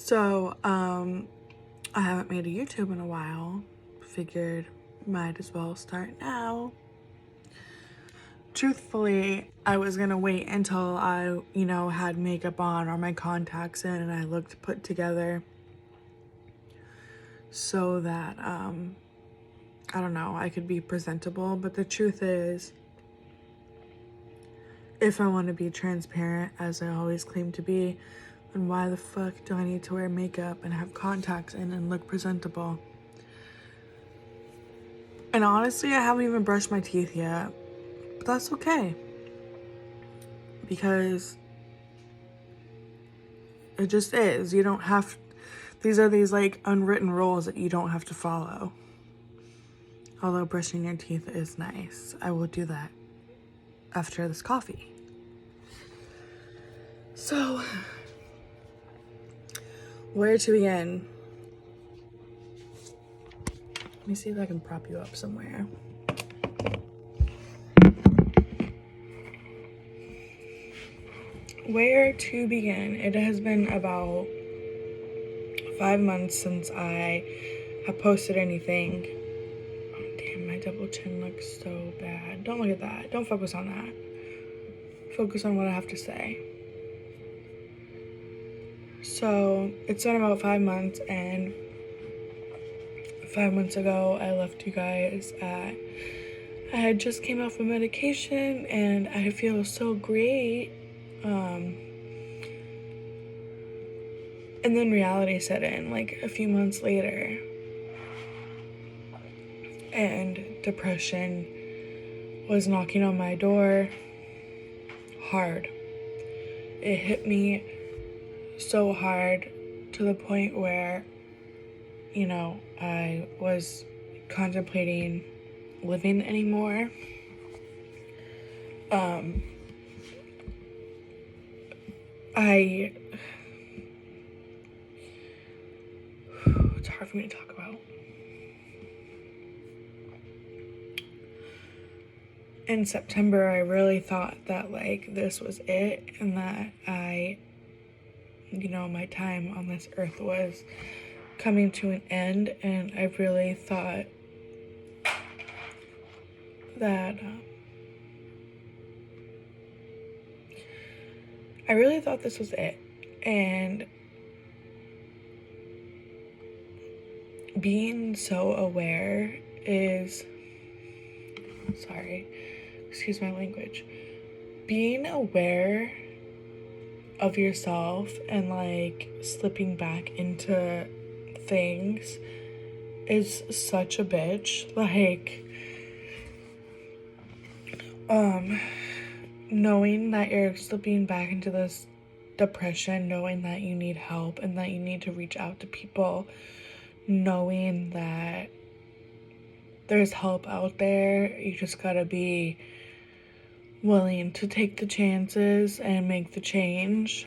So, I haven't made a YouTube in a while. Figured might as well start now. Truthfully, I was gonna wait until I, had makeup on or my contacts in and I looked put together so that, I don't know, I could be presentable. But the truth is, if I want to be transparent, as I always claim to be, then why the fuck do I need to wear makeup and have contacts in and look presentable? And honestly, I haven't even brushed my teeth yet, but that's okay because it just is. You don't have, these are these like unwritten rules that you don't have to follow. Although brushing your teeth is nice. I will do that after this coffee. So, where to begin? Let me see if I can prop you up somewhere. Where to begin? It has been about 5 months since I have posted anything. Oh, damn, my double chin looks so bad. Don't look at that. Don't focus on that. Focus on what I have to say. So, it's been about 5 months, and 5 months ago, I left you guys at, I had just came off of medication, and I feel so great. And then reality set in, like, a few months later. And depression was knocking on my door hard. It hit me so hard to the point where, I was contemplating living anymore. It's hard for me to talk about. In September, I really thought that, like, this was it, and that my time on this earth was coming to an end, and I really thought that, this was it. And being so aware is, excuse my language, being aware of yourself and like slipping back into things is such a bitch. Like, knowing that you're slipping back into this depression, knowing that you need help and that you need to reach out to people, knowing that there's help out there, you just gotta be willing to take the chances and make the change.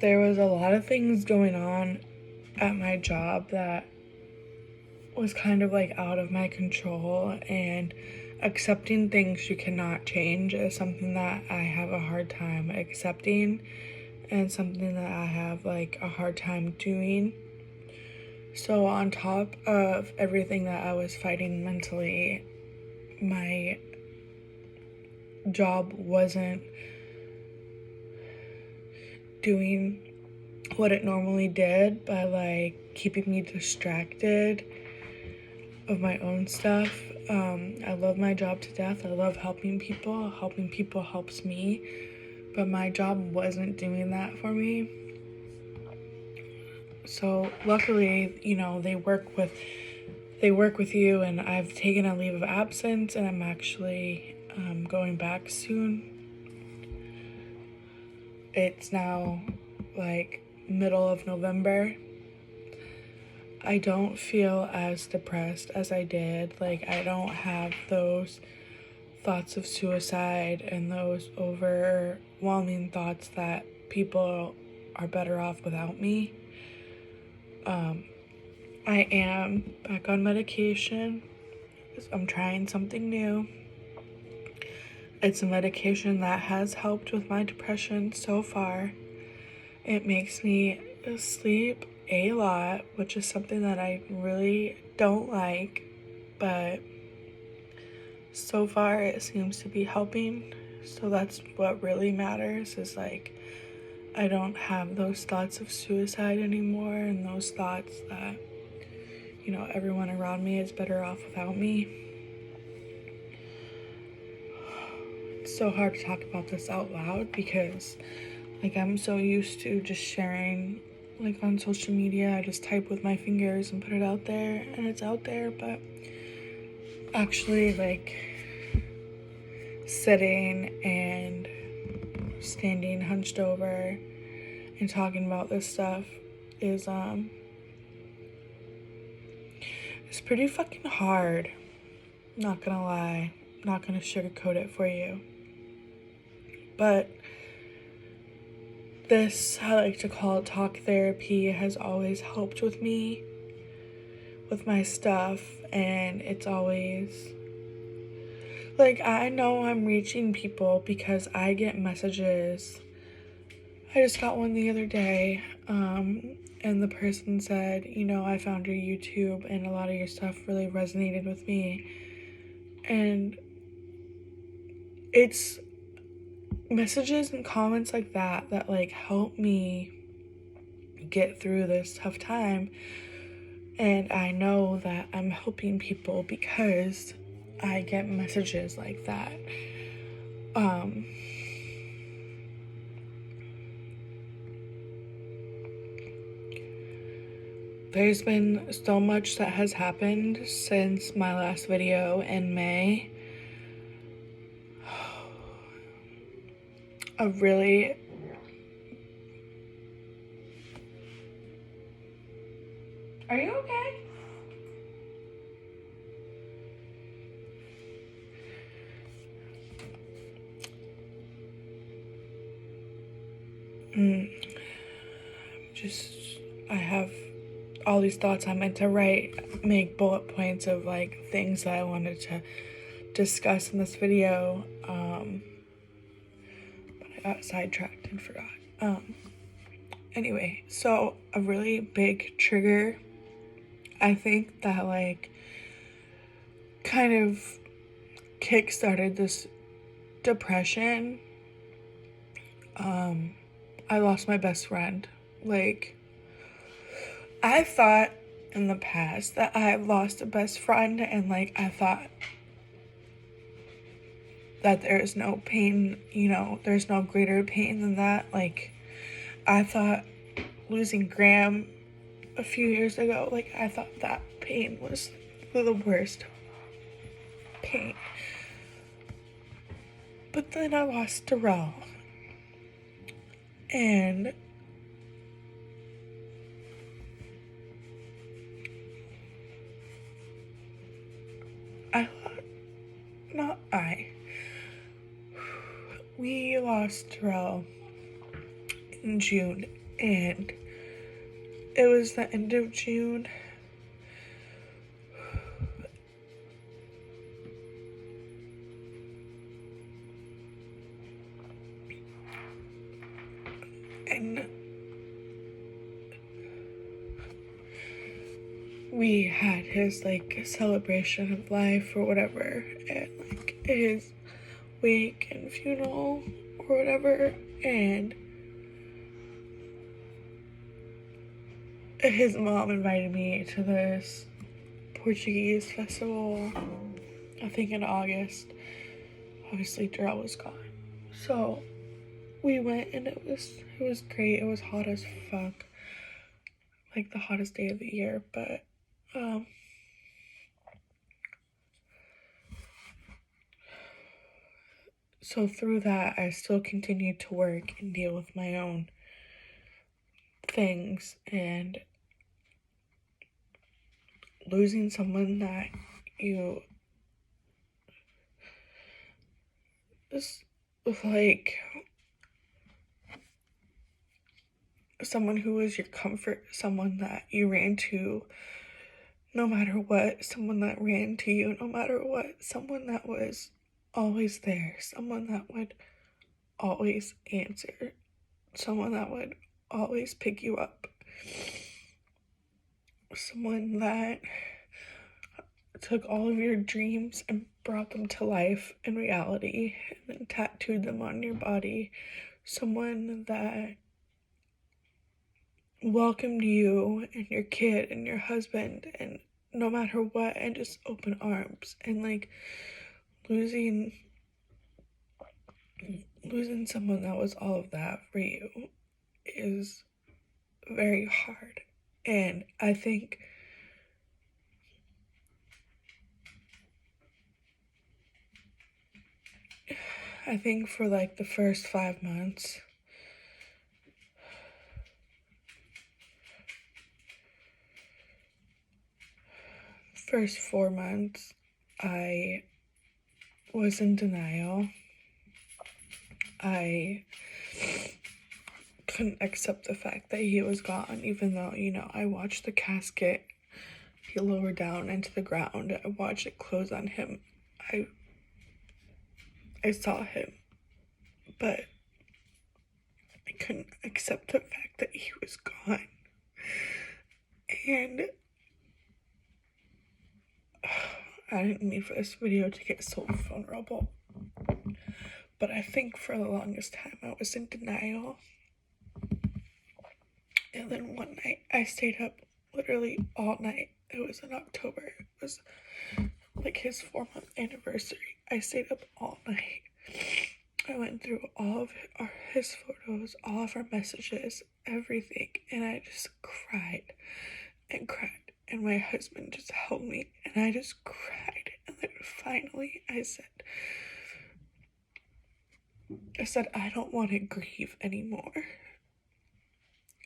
There was a lot of things going on at my job that was kind of like out of my control, and accepting things you cannot change is something that I have a hard time accepting and something that I have like a hard time doing. So on top of everything that I was fighting mentally, my job wasn't doing what it normally did by like keeping me distracted of my own stuff. I love my job to death. I love helping people. Helping people helps me, but my job wasn't doing that for me. So luckily, they work with you, and I've taken a leave of absence, and I'm actually going back soon. It's now like middle of November. I don't feel as depressed as I did. Like, I don't have those thoughts of suicide and those overwhelming thoughts that people are better off without me. I am back on medication. I'm trying something new. It's a medication that has helped with my depression so far. It makes me sleep a lot, which is something that I really don't like, but so far it seems to be helping. So that's what really matters, is like I don't have those thoughts of suicide anymore, and those thoughts that, you know, everyone around me is better off without me. It's so hard to talk about this out loud because, like, I'm so used to just sharing, like, on social media. I just type with my fingers and put it out there, and it's out there, but actually, like, sitting and standing hunched over and talking about this stuff is it's pretty fucking hard. Not gonna lie, not gonna sugarcoat it for you. But this, I like to call it talk therapy, has always helped with me, with my stuff, and it's always like, I know I'm reaching people because I get messages. I just got one the other day, and the person said, you know, I found your YouTube and a lot of your stuff really resonated with me. And it's messages and comments like that that like help me get through this tough time. And I know that I'm helping people because I get messages like that. There's been so much that has happened since my last video in May. A really Are you okay? I have all these thoughts I meant to write, make bullet points of like things that I wanted to discuss in this video, but I got sidetracked and forgot. Anyway, so a really big trigger, I think, that like kind of kick-started this depression. I lost my best friend. Like, I thought in the past that I lost a best friend, and like I thought that there's no pain, you know, there's no greater pain than that. Like, I thought losing Graham a few years ago, like I thought that pain was the worst pain. But then I lost Darrell, and we lost Darrell in June, and it was the end of June. And we had his like celebration of life or whatever, and like his wake and funeral or whatever, and his mom invited me to this Portuguese festival, I think in August. Obviously Darrell was gone, so we went, and it was great. It was hot as fuck, like the hottest day of the year, but so through that, I still continued to work and deal with my own things, and losing someone that you just like, someone who was your comfort, someone that you ran to no matter what, someone that ran to you no matter what, someone that was always there, someone that would always answer, someone that would always pick you up, someone that took all of your dreams and brought them to life in reality and then tattooed them on your body, someone that welcomed you and your kid and your husband and no matter what, and just open arms. And like losing someone that was all of that for you is very hard. And I think for like the first 5 months, first 4 months, I was in denial. I couldn't accept the fact that he was gone, even though, you know, I watched the casket be lowered down into the ground. I watched it close on him. I saw him, but I couldn't accept the fact that he was gone. And I didn't mean for this video to get so vulnerable, but I think for the longest time I was in denial. And then one night I stayed up literally all night. It was in October. It was like his 4-month anniversary. I stayed up all night. I went through all of his photos, all of our messages, everything, and I just cried and cried. And my husband just held me, and I just cried. And then finally I said, I don't want to grieve anymore.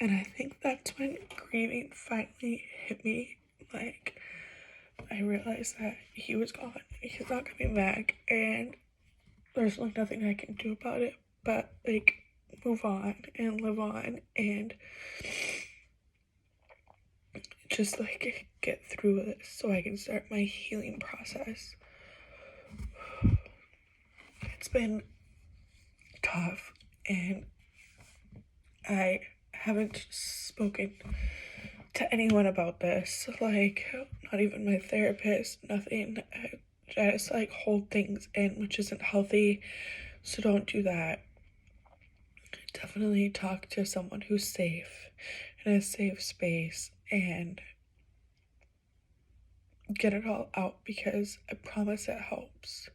And I think that's when grieving finally hit me. Like, I realized that he was gone. He's not coming back, and there's like nothing I can do about it but like move on and live on and just like get through this so I can start my healing process. It's been tough, and I haven't spoken to anyone about this, like not even my therapist, nothing. I just like hold things in, which isn't healthy, so don't do that. Definitely talk to someone who's safe, in a safe space, and get it all out, because I promise it helps.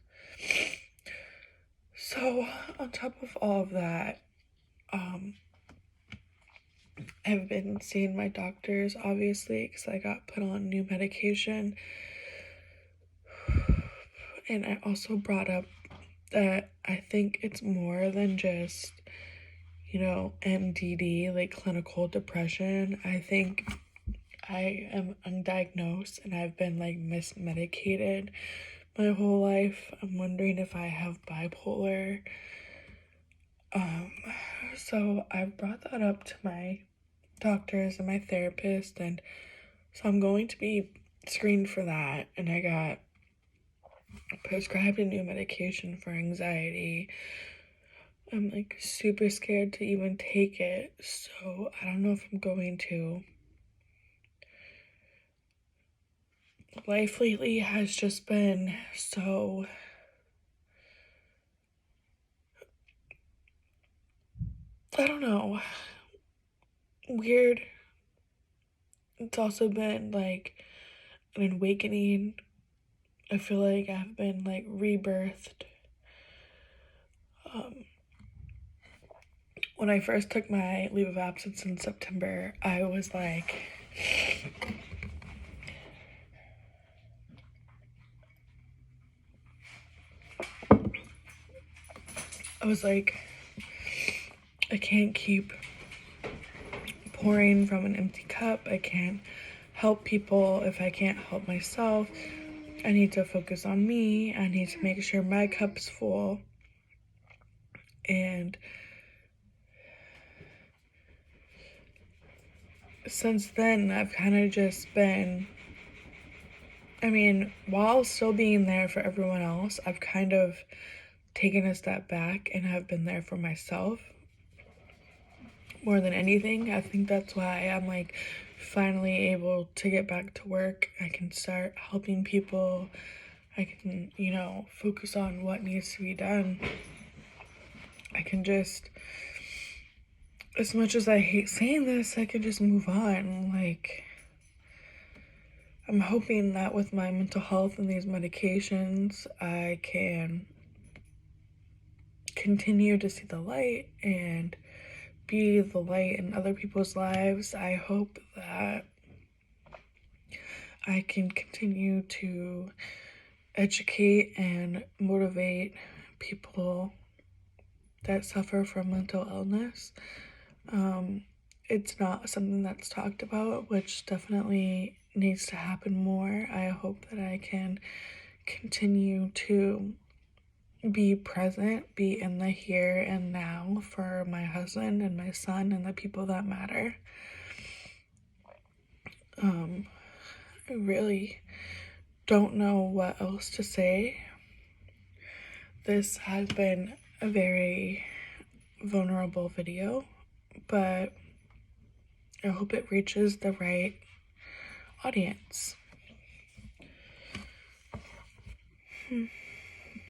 So on top of all of that, I've been seeing my doctors, obviously, because I got put on new medication. And I also brought up that I think it's more than just, you know, MDD, like clinical depression. I think I am undiagnosed and I've been like mismedicated my whole life. I'm wondering if I have bipolar. So I brought that up to my doctors and my therapist, and so I'm going to be screened for that. And I got prescribed a new medication for anxiety. I'm like super scared to even take it, so I don't know if I'm going to. Life lately has just been so I don't know, weird. It's also been like an awakening. I feel like I've been like rebirthed. When I first took my leave of absence in September, I was like, I can't keep pouring from an empty cup. I can't help people if I can't help myself. I need to focus on me. I need to make sure my cup's full. And since then, I've kind of just been I mean, while still being there for everyone else, I've kind of taken a step back and have been there for myself more than anything. I think that's why I'm like finally able to get back to work. I can start helping people. I can, focus on what needs to be done. I can just, as much as I hate saying this, I can just move on. Like, I'm hoping that with my mental health and these medications, I can continue to see the light and be the light in other people's lives. I hope that I can continue to educate and motivate people that suffer from mental illness. It's not something that's talked about, which definitely needs to happen more. I hope that I can continue to be present, be in the here and now for my husband and my son and the people that matter. I really don't know what else to say. This has been a very vulnerable video, but I hope it reaches the right audience.